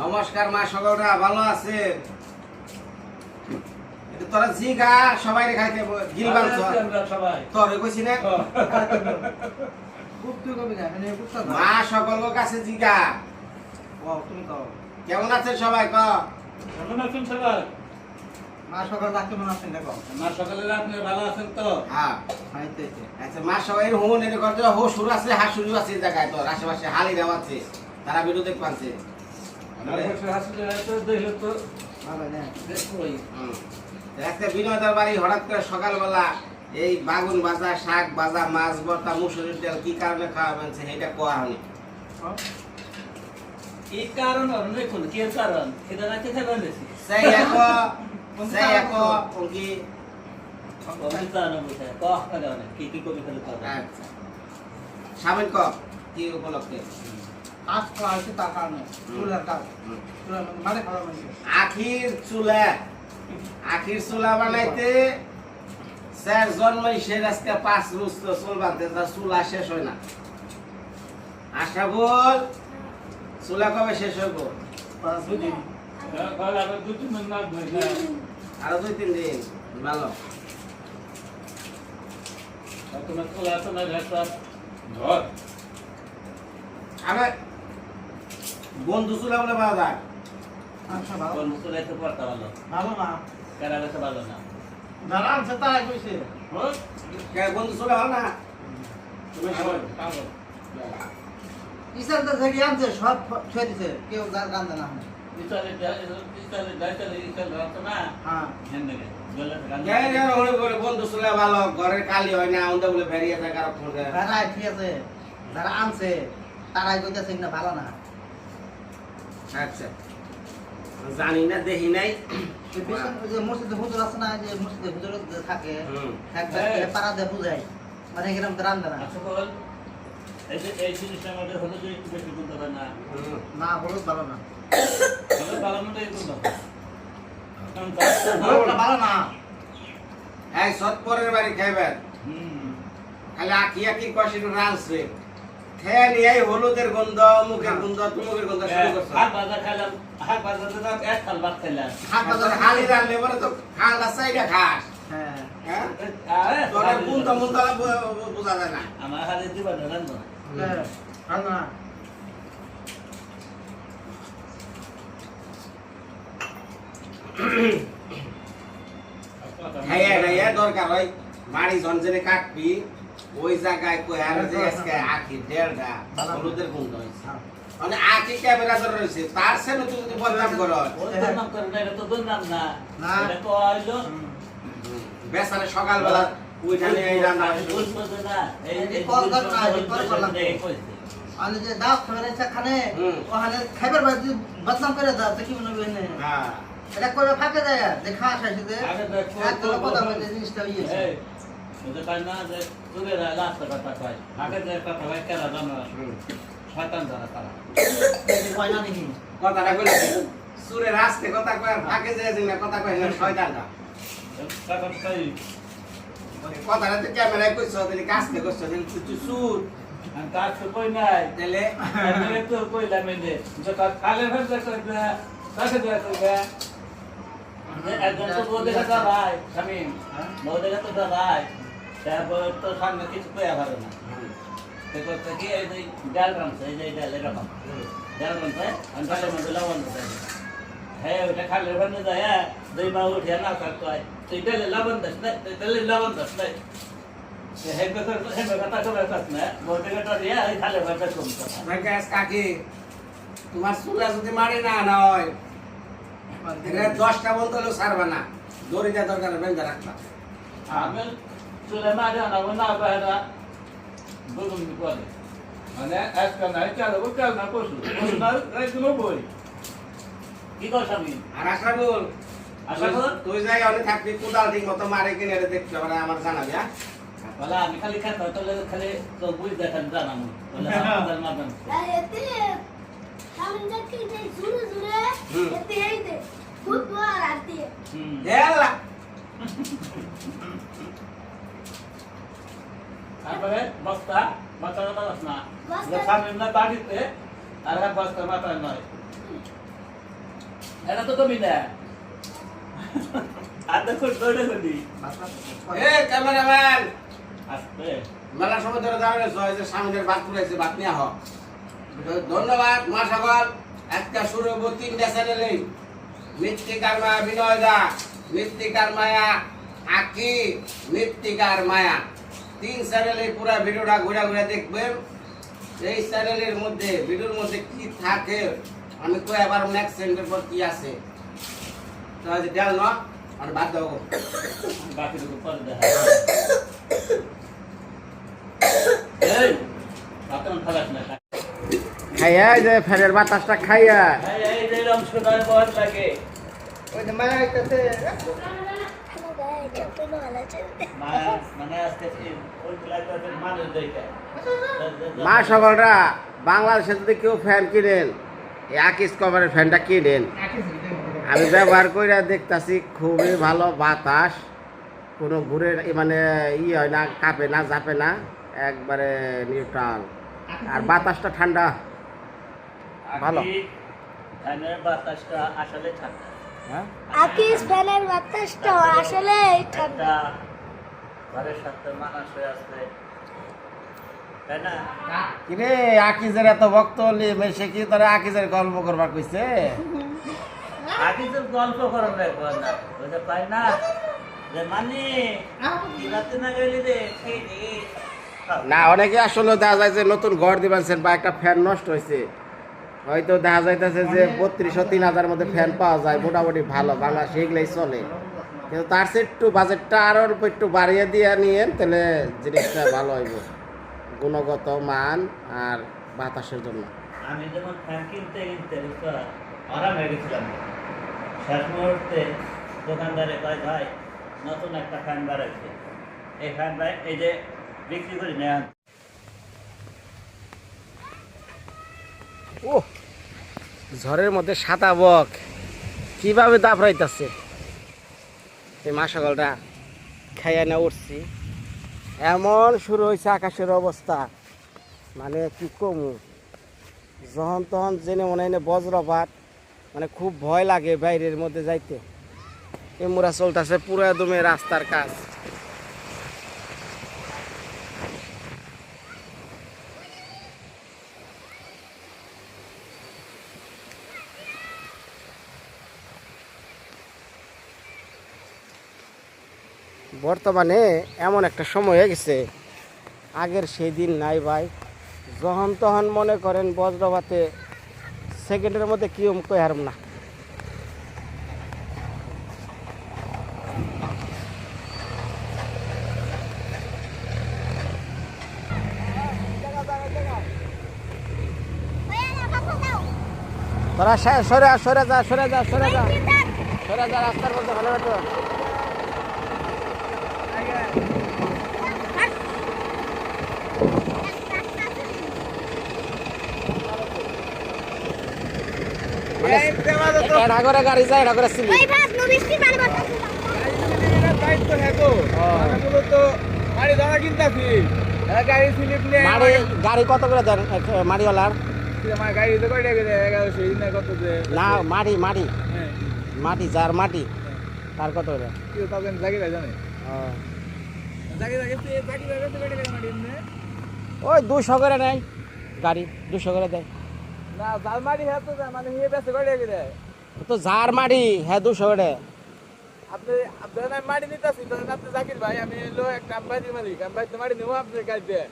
নমস্কার মা, সকলরা ভালো আছে? এটা তোরা জিগা সবাই খাইতে গিল বানছ সবাই তোরে কইছি না খুব তুই কবি না মানে খুব কথা মা সকল কাছে জিগা ও তুমি কও কেমন আছেন সবাই? ক কেমন আছেন সবাই? মা সকাল ডাকতে মনে আছেন দেখো মা সকালে আপনি ভালো আছেন তো? হ্যাঁ খাইতে আচ্ছা মা সবাই হুন এর করতে হসুর আছে হাসুরি আছে এই জায়গায় তোর আশেপাশে হালি দেওয়া আছে তারা ভিডিও দেখ পাচ্ছে আমার কাছে হাসলে তো দেখলে তো ভালো না দেখোই। একটা বিনোদের বাড়ি হঠাৎ করে সকালবেলা এই বাগুন ভাজা, শাক ভাজা, মাছ ভর্তা, মুসুরির তেল কি কারণে খাওয়া হয়েছে সেটা কোয়া হয়নি। এই কারণ অনেক কোন কি কারণ এটা না খেতে পারলেছি সেই এক কি কবিতা না বুঝে কহ কারণে কি কি কবি ফেলে তো আচ্ছা সামিল ক কি উপলক্ষে কাজ করা হচ্ছে তার কারণে চুলার কাজ চুলার মানে খাওয়া মানে আখির চুলা বানাইতে স্যার জন্মই সে আজকে 5 রোজ তো চুল বানতে চুলা শেষ হয় না। আশা বল চুলা কবে শেষ হইব? দুদিন ভালো আবার দুটো না ধরে আরো 2-3 দিন। ভালো তোমার কোলা তো না ঘাটা ধর আরে বন্ধু চুলা বলে পাওয়া যায় আচ্ছা ভালো কোন কোলা তো পড়তা ভালো ভালো না কারা তো ভালো না যারা আছে তারাই কইছে বন্ধু চুলা হল না তুমি সবাই পাগল ইসাল তো থেকে আনছে সব ছুঁয়ে দিছে কেউ যার কান্দে না ইতালে দাইতালে ইতালে রাতো না হ্যাঁ হেন্দে গলে বন্ধু চুলা ভালো ঘরের কালি হয় না ওটা বলে বেরিয়ে থাকার যারা ঠিক আছে যারা আনছে তারাই কইতাছে না ভালো না আচ্ছা জানি না দেখি নাই ওই যে মসজিদে হুজুর আছে না যে মসজিদে হুজুর থাকে হুম। একবার পাড়া দিয়ে বুঝাই মানে এরকম রান্ধে না আচ্ছা বল এই জিনিসটা আমাদের হলো যে একটু বেশি গুণ হবে না না হলুদ ভালো না হলো ভালো মতো এই গুণ হলুদটা ভালো না এই সৎপরের বাড়ি খাইবেন হুম খালি আঁকি আঁকি কষি রাঁধছে খেয়ে নিয়ে এই হলুদের গন্ধ, মুখের গন্ধ, তুমুখের গন্ধ শুরু করছে। হাত বাজা খাইলাম হাত বাজাতে দাম এক খাল ভাত খাইলাম হাত বাজার হালি রাঁধলে পরে তো খালটা চাইটা খাস হ্যাঁ হ্যাঁ তোরা মুন্তা মুন্তা বোঝা যায় না। আমার হাতে দিবা না রান্না হ্যাঁ ভালো না খাইয়া খাইয়া দরকার হয় বাড়ি জনজনে কাটবি ওই জায়গায় কই আর যে আজকে আঁকি দেড়টা হলুদের গন্ধ হয়েছে মানে আঁকি ক্যামেরা ধরে রয়েছে তার সামনে তুই যদি বদনাম কর ওই তো নাম করে না এটা তো তোর নাম না না। এটা তো আইলো বেসারে সকালবেলা ওইখানে এই রান্না হয়েছে। ওই তো না এই কল কর না, এই কল কর লাগবে। আর যে দাও খাবারের খানে হুম। ওখানে খাইবার বাদ বদনাম করে দাও তো কি মনে হবে না হ্যাঁ এটা করে ফাঁকে যায় যে খাওয়া শেষে যে আরে দেখো, একদম কথা বলে জিনিসটা ইয়েছে এই ওদের কাজ না যে তোদের লাস্ট কথা কয় আগে যে কথা কয় কেন জানো শয়তান যারা তারা কয়না নাকি কথাটা কইলে সুরে রাস্তে কথা কয় আর ফাঁকে যায় যে না কথা কয় না শয়তানটা কথা কই কথাটা তো ক্যামেরায় কইছ তাহলে কাজতে করছ তাহলে তুই সুর আমি কাজ তো কই নাই তাহলে তাহলে তো কইলাম এনে যে কালে ফেলতে কইবে কাছে দেয়া কইবে একজন তো বলতে কথা ভাই আমি বলতে কথা ভাই তারপর তো সামনে কিছু কইয়া পারে না তো করতে কি এই যে ডাল রামছে এই যে ডাল এরকম ডাল রামছে আমি ডালের মধ্যে লবণ দিতে হ্যাঁ ওটা খালে ফেলতে যায় দুই মা উঠে না কয় তুই ডালে লবণ দিস না ডালে লবণ দিস না হে কথা করে কাজ না বলতে কথা দিয়ে এই খালে ফেলতে কম কথা ভাগ্যাস কাকি তোমার সুরা যদি মারি না না হয় এটা 10টা বলতে হলেও ছাড়বা না দড়িটা দরকার বেঁধে রাখবা আমি চলে মারে না না বাইরা বলুন করে মানে আজকে নাই কাল না পশু না রাইগুলো বই কি কস আমি আর আশা বল আশা কর তুই যাই অনেক থাকবি কোদাল ঠিক মতো মারে কিনে এটা দেখতে পারে আমার জানাবি হ্যাঁ বলা আমি খালি খাতা তোলে খালি তো বুঝ দেখান জানাম বলে আমার মাদান এতে সামনে যাকে যে জুরে জুরে হুম। এতে এইতে ফুটবল আতে হুম দেলা তারপরে বস্তা মাথা মাথা না বস্তা। সামনে না বাড়িতে আর বস্তা মাথা নয় এটা তো কবি না আর দেখো দৌড়ে করি এ ক্যামেরাম্যান আসবে মেলা সময় ধরে দাঁড়ানো হয় যে স্বামীদের ভাত পুরাইছে ভাত নিয়ে হোক ধন্যবাদ মা সকল আজকে শুরু হবো 3টা চ্যানেলে মৃত্তিকার মায়া বিনয় দা মৃত্তিকার মায়া আকি মৃত্তিকার মায়া 3 চ্যানেলে পুরো ভিডিওটা ঘুরে ঘুরে দেখবেন এই চ্যানেলের মধ্যে ভিডিওর মধ্যে কি থাকে আমি কই আবার নেক্সট চ্যানেলের পর কি আছে তো আজ ডাল না আর বাদ দাও বাকিটুকু পরে দেখা এই আপন খালাস না খাইয়া যে ফেরের বাতাসটা খাইয়া এই যে অংশটার পর লাগে ওই যে মায়া হইতাছে মানে আজকে ওই ক্লাসের মানুষ দেখে মা সকলরা বাংলাদেশে যদি কেউ ফ্যান কিনেন এই আকিস কভারের ফ্যানটা কিনেন আমি ব্যবহার করে দেখতাছি খুবই ভালো বাতাস কোনো ঘুরে মানে হয় না কাঁপে না ঝাঁপে না একবারে নিউট্রাল আর বাতাসটা ঠান্ডা ভালো ধানের বাতাসটা আসলে ঠান্ডা হ্যাঁ আকিস ফ্যানের বাতাসটা আসলে ঠান্ডা ঠান্ডা ঘরের সাথে মানুষ হয়ে আসবে তাই না কিরে আকিজের এত ভক্ত হলি সে কি তোরা আকিজের গল্প করবার কইছে আগে তো গল্প করার ব্যাপার না বুঝতে পাই না যে মানে কি রাতে না গেলি রে সেই রে না অনেকে আসলে দেখা যায় যে নতুন ঘর দিবেন বা একটা ফ্যান নষ্ট হয়েছে হয়তো দেখা যাইতেছে যে 3200-3000 মধ্যে ফ্যান পাওয়া যায় মোটামুটি ভালো বাংলাদেশে এগুলাই চলে কিন্তু তার চেয়ে একটু বাজেটটা আরো অল্প একটু বাড়িয়ে দিয়ে নিয়েন তাহলে জিনিসটা ভালো হইব গুণগত মান আর বাতাসের জন্য আমি যখন ফ্যান কিনতে আরাম হয়ে গেছিলাম শেষ মুহূর্তে দোকানদারে কয় ভাই নতুন একটা ফ্যান বাড়াইছে এই ফ্যান ভাই এই যে বিক্রি করি নেন ও ঝড়ের মধ্যে সাদা বক কিভাবে দাপড়াইতেছে এই মা সকলটা খাইয়া না উঠছি এমন শুরু হয়েছে আকাশের অবস্থা মানে কি কমু যখন তখন জেনে মনে হয় না বজ্রপাত মানে খুব ভয় লাগে বাইরের মধ্যে যাইতে এমুরা চলতেছে পুরো একদমই রাস্তার কাজ বর্তমানে এমন একটা সময় হয়ে গেছে আগের সেই দিন নাই ভাই যখন তখন মনে করেন বজ্রপাতে সেকেন্ডের মধ্যে কি কই হারম না তোরা সরে যা রাস্তার মধ্যে ভালো রাখো এটা করে গাড়ি যায় এটা করে সিলি গাড়ি কত করে দেন মাড়িওয়ালার না মাটি যার মাটি তার কত করে ওই 200 করে নেয় গাড়ি 200 করে দেয় তো যার মাটি হ্যাঁ 200 করে মাটি নিতেছি আপনি জাকির ভাই আমি এলো একটা আম্বাইতের মালিক আম্বাইতে মাটি নেবো আপনার গাড়ি দিয়ে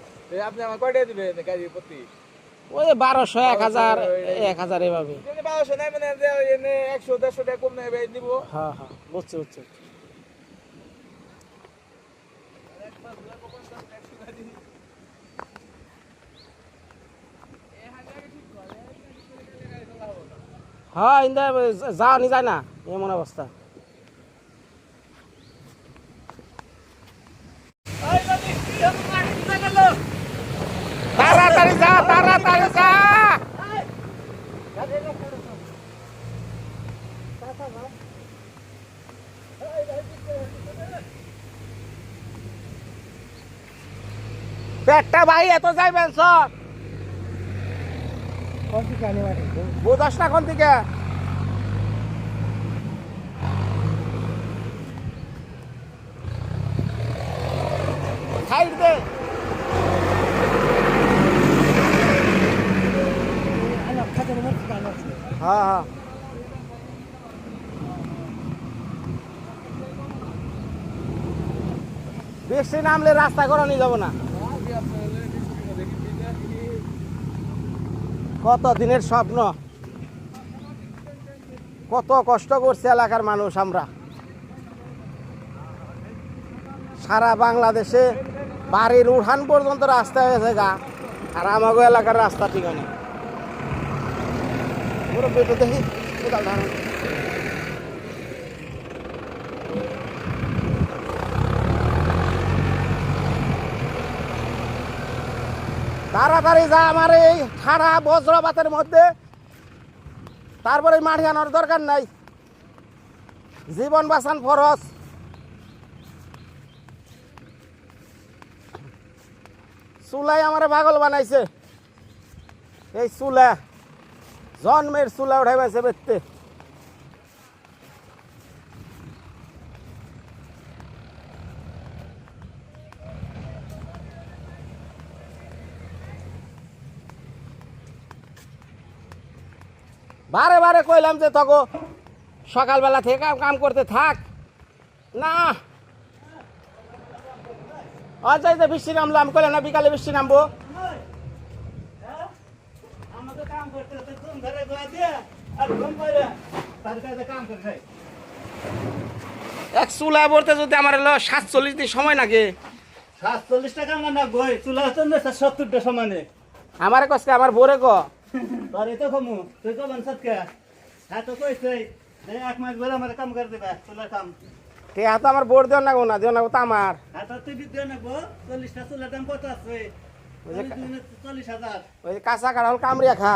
আপনি আমার কয়টা দিবেন গাড়ি প্রতি ওই 1200 1000 এভাবে 1200 নাই মানে 100-150 টাকা কম নেবে দিব হ্যাঁ বুঝছি হ্যাঁ ইন্দা যাওয়া নি যায় না এমন অবস্থা তাড়াতাড়ি যা পেটটা ভাই এত যাইবেন সব বুঝাস না কোন দিকে সাইড দে হ্যাঁ হ্যাঁ বেশি নামলে রাস্তা করা নিয়ে যাবো না কত দিনের স্বপ্ন কত কষ্ট করছে এলাকার মানুষ আমরা সারা বাংলাদেশে বাড়ির উঠান পর্যন্ত রাস্তা হয়েছে গা আর আমাগো এলাকার রাস্তা ঠিক হয় না পুরো পেটো দেখি কোথাও ধারণ তাড়াতাড়ি যা আমার এই ঠাড়া বজ্রপাতের মধ্যে তারপরে মাঠে আনার দরকার নাই জীবন বাঁচান ফরজ চুলাই আমার পাগল বানাইছে এই চুলা জন্মের চুলা উঠাই পাইছে বেতে বারে বারে কইলাম যে তখন সকালবেলা থেকে কাম করতে থাক না আচ্ছা যে বৃষ্টি নামলাম কইলাম না বিকালে বৃষ্টি নামবো আমাকে কাম করতে হতে ঘুম ধরে গোয়া দিয়ে আর ঘুম করে তার কাছে কাম করতে এক চুলা বলতে যদি আমার হলো 47 দিন সময় লাগে 47 টাকা না গই চুলা তো না 70 টা সমানে আমার কষ্ট আমার বোরে ক তোরে তো কমু তুই তো বনসত কে হ্যাঁ তো কইছে যে এক মাস ধরে আমার কাম করে দিবা চুলা কাম তে হাত আমার বোর দেও না গো না দেও না তো আমার হ্যাঁ তো তুই দিতে না গো 40 টা চুলা দাম কত আছে 40,000 ওই কাঁচা কাঁঠাল কামড়িয়া খা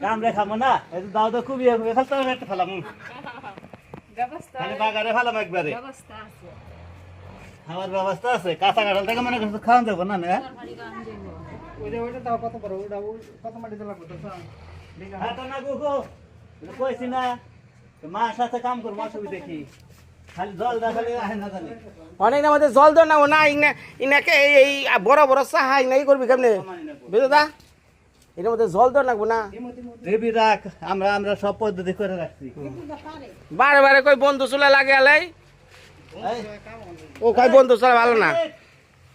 কাম রেখা মনা এই দাও তো খুবই ফেলতে একটা ফেলাম খালি বাগারে ফেলাম একবারে আমার ব্যবস্থা আছে কাঁচা কাঁঠাল থেকে মনে করছে খাওয়ান যাবো না না হ্যাঁ তো না গো গো কইছি না মার সাথে কাম করবো অসুবিধা কি খালি জল দা খালি আহে না জানি অনেক না মধ্যে জল দেও না ও না ইনাকে এই বড় বড় চাহা ইনাই করবি কেমনে বুঝো দা এর মধ্যে জল দেও লাগবো না দেবি রাখ আমরা সব পদ্ধতি করে রাখছি বারে বারে কই বন্ধু চুলা লাগে আলাই ও কই বন্ধু চুলা ভালো না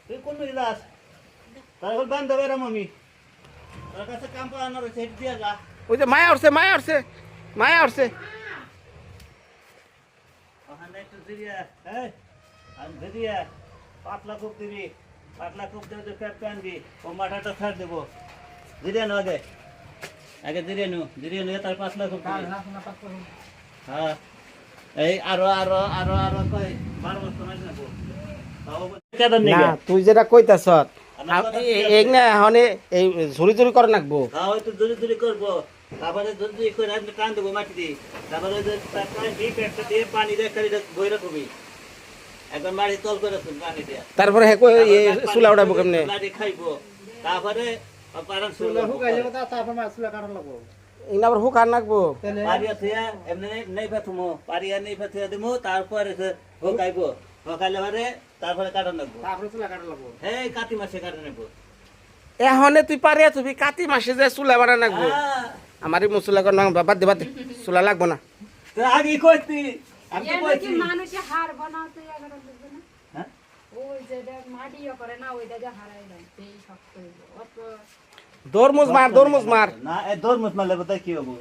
তুই কোন যাস তাহলে বান্ধ বেরাম আমি তোর কাছে কাম পাওয়ানোর সেট দিয়ে যা ওই যে মায়া উঠছে মায়া উঠছে ওখানে একটু জিরিয়া হ্যাঁ আর জিরিয়া পাতলা কুপ দিবি পাতলা কুপ দিয়ে ফেট টানবি ও মাথাটা ছাড় দেবো জিরিয়া নো আগে জিরিয়া নো তার পাতলা কুপ হ্যাঁ এই আরো কই 12 বছর মাঝে নেবো না তুই যেটা কইতাছ এক না হনে এই ঝুরি ঝুরি করে নাকবো হ্যাঁ ওই তো দূরে করবো তারপরে যদি করে আমি টান দেবো মাটি দিয়ে তারপরে ওই যে পেটটা দিয়ে পানি দিয়ে খালি বই রাখবি একবার মাটি তল করে পানি দিয়ে তারপরে হ্যাঁ কই চুলা উঠাবো কেমনে মাটি খাইবো তারপরে পারান চুলা ইনা আবার হুকার নাকবো পারিয়া থিয়া এমনি নেই পাথুমো পারিয়া নেই পাথিয়া দিমু তারপরে হুকাইবো হুকাইলে পরে তারপরে কাটা লাগবো হ্যাঁ কাতি মাসে কাটা নেবো এহনে তুই পারিয়া তুই কাতি মাসে যে চুলা বানা নাকবো আমার এই মুসুলা কর না বাদ দে চুলা লাগবো না তো আগে কইতি আমি তো কইছি মানুষে হার বানাতে এগারো লাগবে না হ্যাঁ ওই যে মাটিও করে না ওইটা যে হারাই দেয় সেই শক্ত অত দরমুজ মার না এই দরমুজ মারলে বোধহয় কি হবো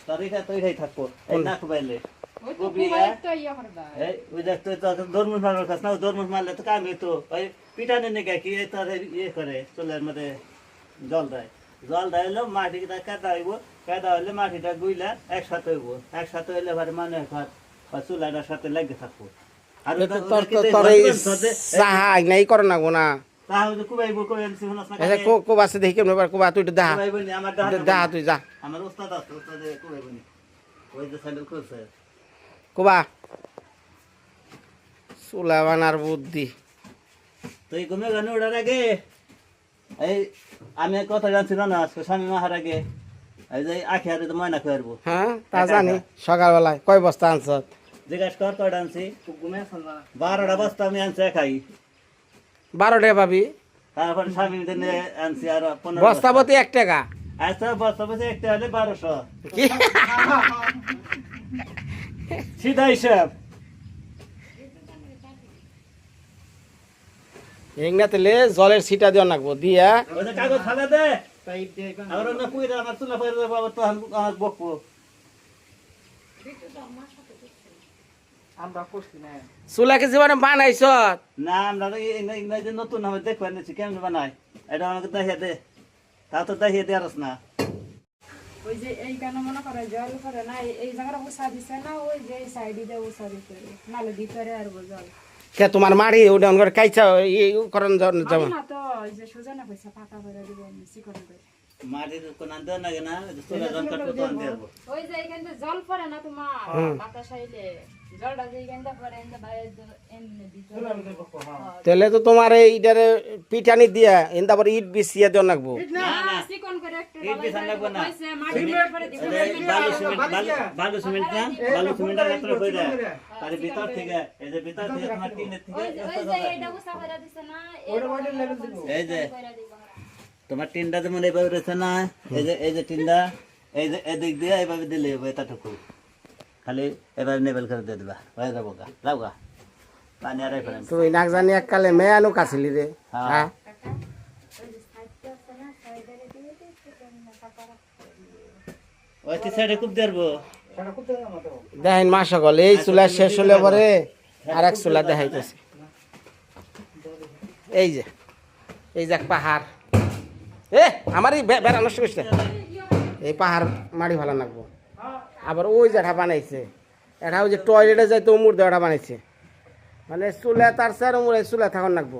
তারিখা তো এটাই থাকবো এই না খুবাইলে ওই তো খুবই তো ইয়ে করে দেয় এই ওই দেখ তুই তো দরমুজ মারার কাছ না দরমুজ মারলে তো কামি তো ওই পিটানে নেগে কি এই তার ইয়ে করে চুলের মধ্যে জল দেয় হলে মাটিটা কাদা হইব কাদা হলে মাটিটা গুইলা একসাথে হইব একসাথে হইলে এবার মানে ঘর চুলাটার সাথে লেগে থাকবো আর তোর এই সাহা নাই করে নাকবো না তাহলে কুবাইব কইছি হনস না এসে কোব আছে দেখি কেমনে কোবা তুই একটু দেখা কুবাইব নি আমার দেখা তুই যা আমার ওস্তাদ আছে ওস্তাদে কুবাইব নি ওই যে স্যান্ডেল করছে কোবা চুলা বানার বুদ্ধি তুই ঘুমে গানে ওঠার আগে এই আমি কথা জানছিল না আজকে স্বামী মাহার আগে এই যে আখি হারে তো ময়না খাইবো হ্যাঁ তা জানি সকালবেলায় কয় বস্তা আনছত জিজ্ঞাসা কর কয়টা আনছি 12টা বস্তা আমি আনছি খাই 12 টাকা পাবি তারপর স্বামী নিয়ে আনছি আর 15 বস্তাপতি 1 টাকা আচ্ছা বস্তা বসে একটা হলে 1200 কি সিধা হিসাব এংনা তেলে জলের ছিটা দেওয়া লাগবো দিয়া ওই যে কাগজ ফালা দে আর না পুইরা আমার চুলা পয়রা দেবো আবার তো আমার বকবো চুলাকে জীবনে বানাইছ না আমরা তো ইংরেজি নতুন আমি দেখবার নিচ্ছি কেমন বানাই এটা আমাকে দেখিয়ে দে তা তো দেখিয়ে দে আরস না ওই যে এই কেন মনে করে জল করে না এই জায়গাটা উষা দিছে না ওই যে সাইডে দিয়ে উষা দিছে নালে ভিতরে আর জল কে তোমার মারি ওটা অনগর কাইছা এই করন যেমন না তো ওই যে সোজা না পয়সা পাকা করে দিব চিকন করে মাটির কোন আনতে না না চুলা রং কাটতে তো আনতে পারবো ওই যে এখানে জল পড়ে না তোমার বাতাস আইলে জলটা যে এখানে পড়ে এনে বাইরে এমনি ভিতরে তাহলে তো তোমার এইটারে পিটানি দিয়া এন্দা পরে ইট বিছিয়ে দেওয়া লাগবো না না চিকন করে একটু ইট বিছান লাগবে না হইছে মাটির উপরে দিব বালু সিমেন্ট না বালু সিমেন্টের ভিতরে হয়ে যায় তার ভিতর থেকে এই যে ভিতর থেকে তোমার টিনের থেকে ওই যে এটা উষা করে দিছে না এই যে তোমার টিনটা যেমন এইভাবে রয়েছে না এই যে টিনটা এই যে এদিক দিয়ে এইভাবে দিলে এতটুকু খালি এবার নেবেল করে দিয়ে দিবা হয়ে যাবো গা যাও গা পানি আর এখানে তুই নাক জানি এককালে মেয়ানু কাছিলি রে হ্যাঁ ওই কি সাইডে খুব দেরবো দেখেন মা সকল এই চুলা শেষ হলে পরে আর এক চুলা দেখাইতেছে এই যে পাহাড় আমারই বেড়া নষ্ট করছে এই পাহাড় মারি ভালো লাগবো আবার ওই যেটা বানাইছে এটা ওই যে টয়লেটে যাইতে উমুর দেওয়াটা বানাইছে মানে চুলে তার স্যার উমুর এই চুলে থাকুন লাগবো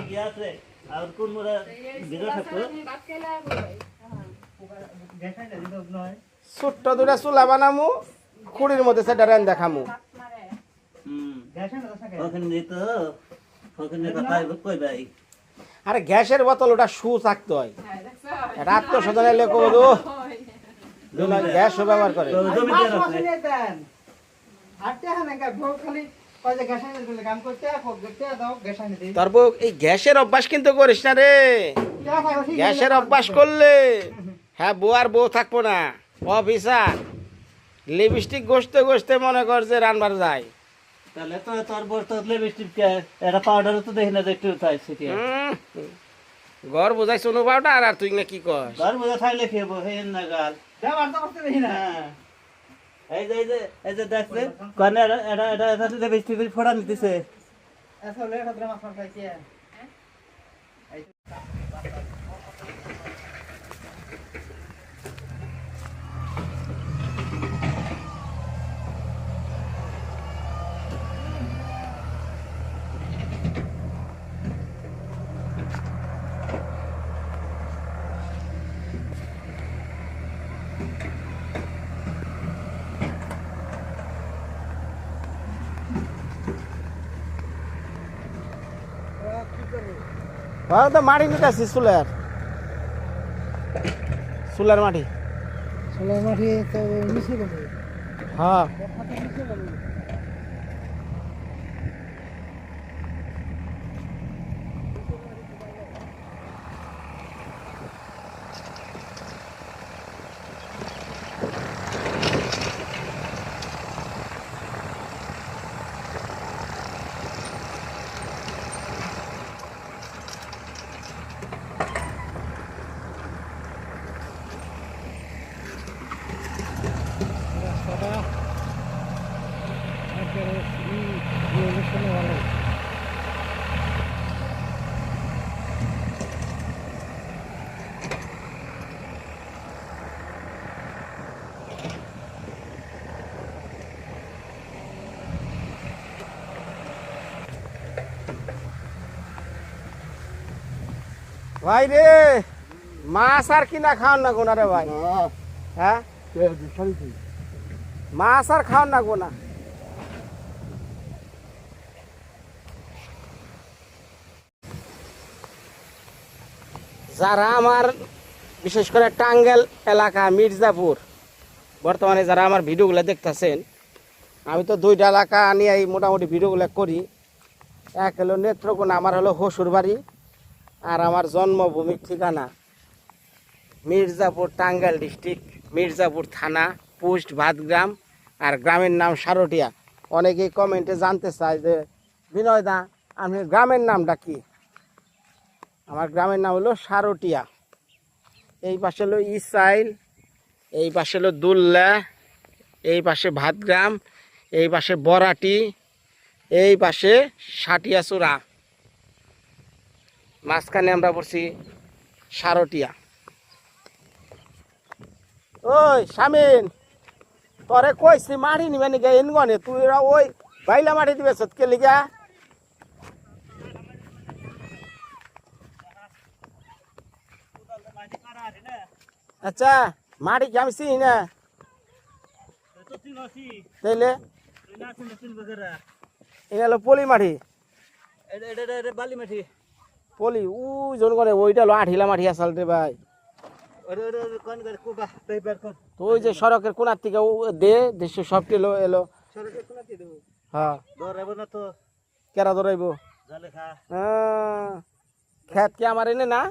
কি আছে আর কোন মোরা ভিডিও থাকতো ছোট্ট দুটা চুলা বানামু খুঁড়ির মধ্যে সেটা রেন দেখামু ওখানে দিত ওখানে কথা কই ভাই আরে গ্যাসের বোতল ওটা শু থাকতে হয় রাত তো সদনে লেখো গ্যাস ব্যবহার করে তারপর এই গ্যাসের অভ্যাস কিন্তু করিস না রে গ্যাসের অভ্যাস করলে হ্যাঁ বউ আর বউ থাকবো না অফিসার লিপস্টিক ঘষতে ঘষতে মনে কর যে রান্নার যায় তাহলে তো তোর বস্তু লিপস্টিক এটা পাউডারও তো দেখি না যে একটু তাই সেটি ঘর বোঝাই সোনো পাউডার আর তুই না কি কর ঘর বোঝা থাকলে খেবো হে না গাল এই যে দেখবে কানে এটা লিপস্টিক ফোড়া নিতেছে তো মাটি নিতেছি চুলার মাটি তো মিশে গেল হ্যাঁ ভাই রে মাছ আর কিনা খাওয়ান না গোনা রে ভাই হ্যাঁ মাছ আর খাওয়ান না গোনা যারা আমার বিশেষ করে টাঙ্গাইল এলাকা মির্জাপুর বর্তমানে যারা আমার ভিডিওগুলো দেখতেছেন আমি তো 2টা এলাকা নিয়ে এই মোটামুটি ভিডিওগুলো করি এক হলো নেত্রকোনা, আমার হলো হসুর বাড়ি, আর আমার জন্মভূমির ঠিকানা মির্জাপুর, টাঙ্গাইল ডিস্ট্রিক্ট, মির্জাপুর থানা, পোস্ট ভাতগ্রাম, আর গ্রামের নাম সারটিয়া। অনেকেই কমেন্টে জানতে চায় যে বিনয় দা আপনার গ্রামের নামটা কি? আমার গ্রামের নাম হলো সারটিয়া। এই পাশে হলো ইসাইল, এই পাশে হলো দুল্লা, এই পাশে ভাতগ্রাম, এই পাশে বরাটি, এই পাশে সাটিয়াচূড়া, মাঝখানে আমরা পড়ছি সারটিয়া। ওই শামিন, তোরে কইছি মাটি নিবে নাকি এনগনে, তুই ওই বাইলা মাটি দিবে সৎকে লিগা? আচ্ছা, মাটি কি আমি চিনি না? তাইলে এটা হলো পলি মাটি। বালি মাটি পলি ওই জন করে ওইটা হলো আঠিলা মাটি আসাল রে ভাই। তো ওই যে সড়কের কোনার থেকে দে দেশ সব এলো এলো। হ্যাঁ, কেরা ধরাইব? খেত কি আমার এনে না?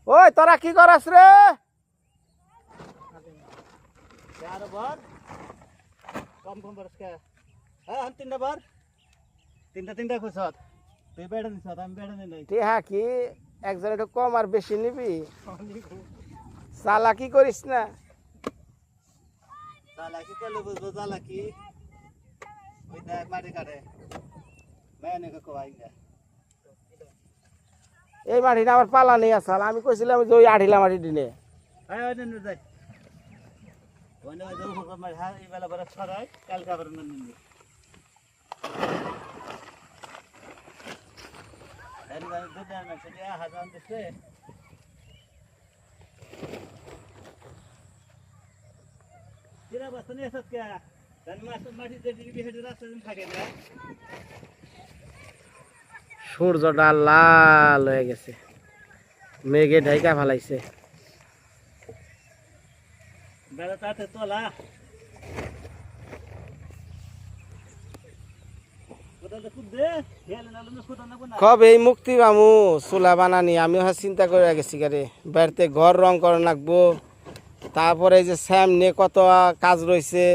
ওই তোরা কি করাস রে? কম কম বরস কে হ্যাঁ তিনটা বার তিনটা খুশত তুই বেড়ে দিস আমি বেড়ে দিই নাই হ্যাঁ, কি একজন একটু কম আর বেশি নিবি? চালাকি করিস না। চালাকি করলে বুঝবো চালাকি ওই দেখ মাটি কাটে মেয়ে কই না এই মাটিটা আমার পালা নেই আসাল, আমি কইছিলাম যে ওই আঠিলা মাটি দিনে। হ্যাঁ ওই নিন যাই ওই না যাও হুকুম মার হ্যাঁ এই বেলা বরস ছড়াই কালকে আবার নিন এরি ভাই দুধ না সেটা হাজার দিছে কিরা বাস নিয়ে আসত কে তার মাটি যে ডিবি হেডে রাস্তা দিন থাকে না সূর্যটা লাল হয়ে গেছে, মেঘে ঢাইকা ফেলাইছে। বেলা তাতে তোলা কবে এই মুক্তি পামু চুলা বানানি? আমিও হ্যাঁ চিন্তা করে গেছি গারে, বাড়িতে ঘর রং করা লাগবো, তারপরে যে সামনে কত কাজ রয়েছে,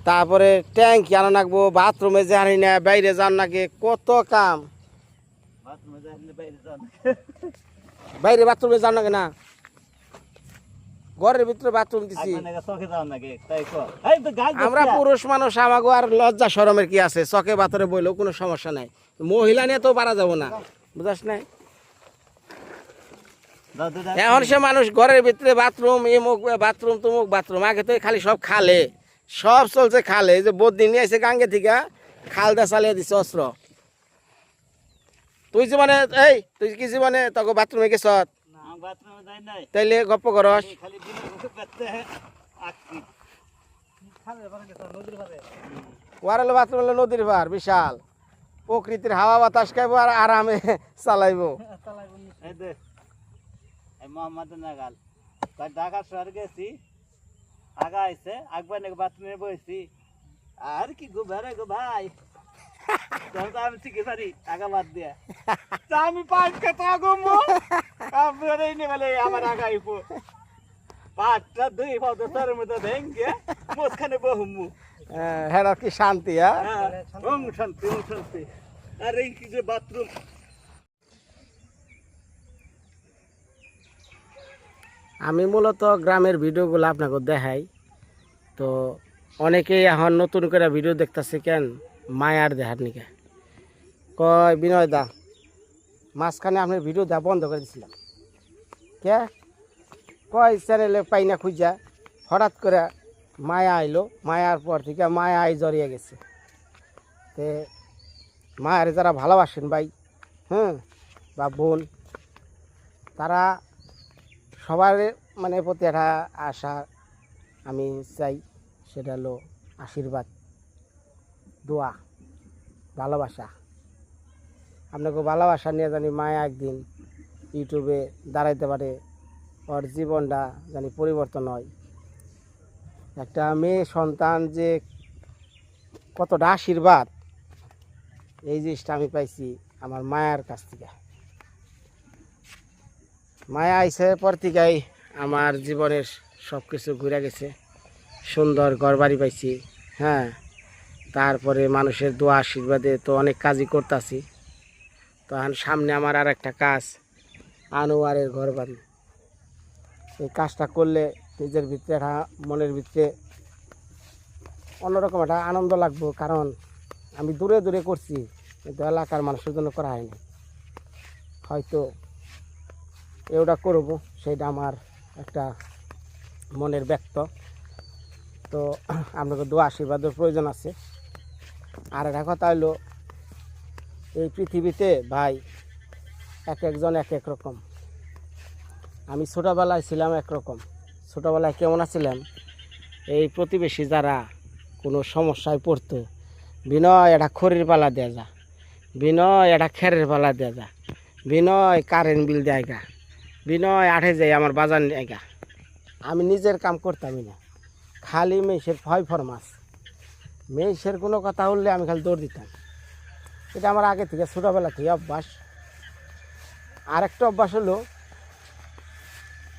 তারপরে ট্যাঙ্কি আনা লাগবো, বাথরুমে যাই না, বাইরে যান নাকি, কত কাম। বাইরে বাথরুমে যান নাকি না? ঘরের ভিতরে বাথরুম দিছি আমরা, পুরুষ মানুষ, আমাকে আর লজ্জা শরমের কি আছে? চকে বাতরে বইলেও কোনো সমস্যা নাই, মহিলা নিয়ে তো পারা যাবো না, বুঝাস নাই? এখন সে মানুষ ঘরের ভিতরে বাথরুম, এমুক বাথরুম তুমুক বাথরুম, আগে তো খালি সব খালে, সব চলছে খালে। যে বদিন নিয়ে আসে গাঙ্গে থেকে খাল দা চালিয়ে দিচ্ছে অস্ত্র। তুই জীবনে এই তুই কি জীবনে তোকে বাথরুমে গেছ? তাইলে গপ্প করস। ওয়ারেল বাথরুম হলো নদীর পার, বিশাল প্রকৃতির হাওয়া বাতাস খাইবো আর আরামে চালাইবো। মোহাম্মদ নাগাল ঢাকা শহর গেছি, আগা আইছে আগবার নাকি বাথরুমে বসছি, আর কি গো বেড়ে গো ভাই, আমি ঠিকই পারি আগা বাদ দিয়া আমি পাঁচ কথা গমো আমার আগাইবো পাঁচটা দুই ভাবের মধ্যে ভেঙ্গে মোসখানে বহুমু। হ্যাঁ, কি শান্তি। শান্তি শান্তি। আর এই কি যে বাথরুম, আমি মূলত গ্রামের ভিডিওগুলো আপনাকে দেখাই, তো অনেকেই এখন নতুন করে ভিডিও দেখতেছে কেন মায়ার দেখার নিকে কয় বিনয় দা মাঝখানে আপনার ভিডিও দেওয়া বন্ধ করে দিছিলাম কে? কয় চ্যানেলে পাই না খুঁজা, হঠাৎ করে মায়া আইলো, মায়ার পর থেকে মায়া আই জড়িয়ে গেছে। তে মায়ের যারা ভালোবাসেন ভাই, বা বোন, তারা সবার মানে প্রতি একটা আশা আমি চাই, সেটা হলো আশীর্বাদ, দোয়া, ভালোবাসা। আপনাকে ভালোবাসা নিয়ে জানি মায়া একদিন ইউটিউবে দাঁড়াইতে পারে, ওর জীবনটা জানি পরিবর্তন হয়। একটা মেয়ে সন্তান যে কতটা আশীর্বাদ এই জিনিসটা আমি পাইছি আমার মায়ের কাছ থেকে। মায়া আইসে পর থেকেই আমার জীবনের সব কিছু ঘুরে গেছে। সুন্দর ঘরবাড়ি পাইছি, হ্যাঁ। তারপরে মানুষের দোয়া আশীর্বাদে তো অনেক কাজই করতেছি। তো এখন সামনে আমার আর একটা কাজ, আনোয়ারের ঘরবাড়ি। এই কাজটা করলে নিজের ভিতরে একটা মনের ভিতরে অন্যরকম একটা আনন্দ লাগবো, কারণ আমি দূরে দূরে করছি কিন্তু এলাকার মানুষের জন্য করা হয়নি। হয়তো এটা করবো, সেটা আমার একটা মনের ব্যক্ত। তো আপনাকে দোয়া আশীর্বাদের প্রয়োজন আছে। আর একটা কথা হলো, এই পৃথিবীতে ভাই এক একজন এক এক রকম। আমি ছোটোবেলায় ছিলাম একরকম। ছোটোবেলায় কেমন আছিলাম, এই প্রতিবেশী যারা কোনো সমস্যায় পড়তো, বিনয় একটা খড়ির পালা দেয়া যা, বিনয় একটা খেরের পালা দেয়া যা, বিনয় কারেন্ট বিল দেয় গা, বিনয় আঠে যায় আমার বাজার নেয় গা। আমি নিজের কাম করতামই না, খালি মেয়েসের ভয় ফরমাস। মেয়েসের কোনো কথা উঠলে আমি খালি দৌড় দিতাম। এটা আমার আগে থেকে ছোটোবেলা থেকে অভ্যাস। আরেকটা অভ্যাস হলো,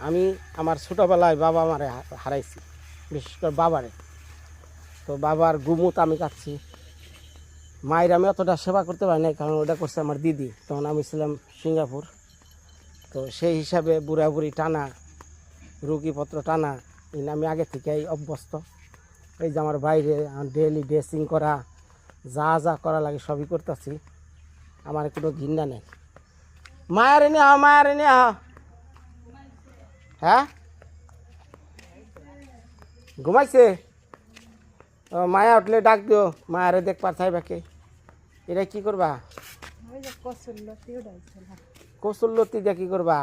আমি আমার ছোটোবেলায় বাবা মারে হারাইছি, বিশেষ করে বাবারে। তো বাবার গুমুত আমি কাটছি। মায়ের আমি অতটা সেবা করতে পারি না, কারণ ওটা করছে আমার দিদি। তখন আমি ছিলাম সিঙ্গাপুর। তো সেই হিসাবে বুড়াবুড়ি টানা, রুগীপত্র টানা, আমি আগে থেকেই অভ্যস্ত। এই যে আমার বাইরে ডেইলি ড্রেসিং করা, যা যা করা লাগে সবই করতেছি। আমার কোনো ঘৃণা নেই। মায়ের এনে আহ, মায়ের এনে আহ। হ্যাঁ, ঘুমাইছে? ও, মায়া উঠলে ডাক দিও, মায়ারে দেখ পারছাই বাকে। এটা কি করবা? ওই যে কসুর লতি উড়াইছিল। কসুর লতি দিয়ে কি করবা?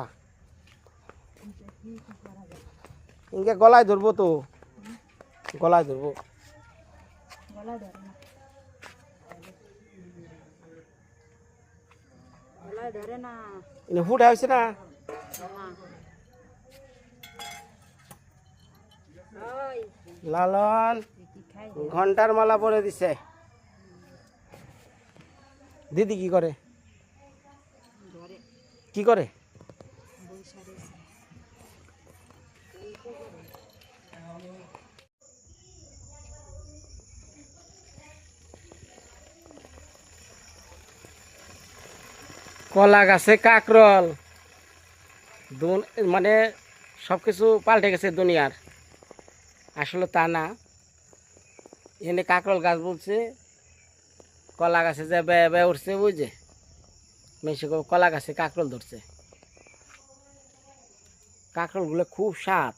ইনকে গলায় ধরবো তো, গলায় ধরবো। গলা ধরে না, গলায় ধরে না। ইনে হুট হয়েছে না? ওই লালন কি খাই ঘন্টার মালা পরে দিছে। দিদি কি করে? ধরে কি করে? বৈশা দিছে। কলা গাছে কাকরল, মানে সব কিছু পাল্টে গেছে দুনিয়ার। আসলে তা না, এনে কাকরল গাছ বলছে, কলা গাছে যে বেয়ে বেয়ে উঠছে, বুঝছে মেশে কলা গাছে কাকরল ধরছে। কাকরলগুলো খুব স্বাদ,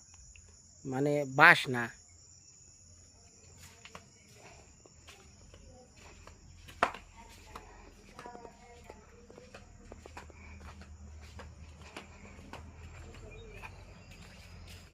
মানে বাস না।